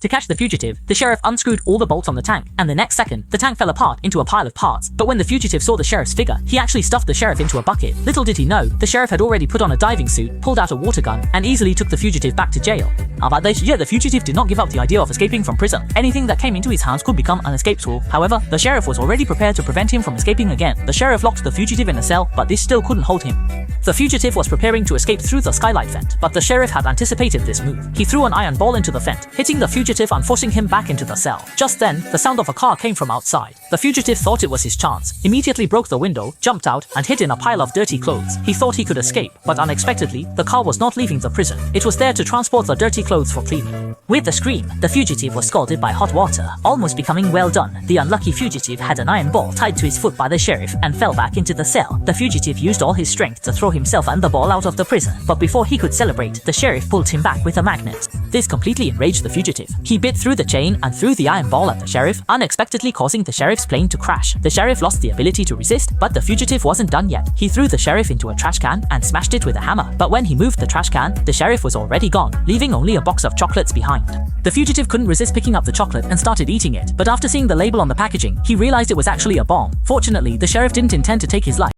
To catch the fugitive, the sheriff unscrewed all the bolts on the tank, and the next second, the tank fell apart into a pile of parts. But when the fugitive saw the sheriff's figure, he actually stuffed the sheriff into a bucket. Little did he know, the sheriff had already put on a diving suit, pulled out a water gun, and easily took the fugitive back to jail. How about this? Yeah, the fugitive did not give up the idea of escaping from prison. Anything that came into his hands could become an escape tool. However, the sheriff was already prepared to prevent him from escaping again. The sheriff locked the fugitive in a cell, but this still couldn't hold him. The fugitive was preparing to escape through the skylight vent, but the sheriff had anticipated this move. He threw an iron ball into the vent, hitting the fugitive and forcing him back into the cell. Just then, the sound of a car came from outside. The fugitive thought it was his chance, immediately broke the window, jumped out, and hid in a pile of dirty clothes. He thought he could escape, but unexpectedly, the car was not leaving the prison. It was there to transport the dirty clothes for cleaning. With a scream, the fugitive was scalded by hot water, almost becoming well done. The unlucky fugitive had an iron ball tied to his foot by the sheriff and fell back into the cell. The fugitive used all his strength to throw himself and the ball out of the prison, but before he could celebrate, the sheriff pulled him back with a magnet. This completely enraged the fugitive. He bit through the chain and threw the iron ball at the sheriff, unexpectedly causing the sheriff's plane to crash. The sheriff lost the ability to resist, but the fugitive wasn't done yet. He threw the sheriff into a trash can and smashed it with a hammer, but when he moved the trash can, the sheriff was already gone, leaving only a box of chocolates behind. The fugitive couldn't resist picking up the chocolate and started eating it, but after seeing the label on the packaging, he realized it was actually a bomb. Fortunately, the sheriff didn't intend to take his life.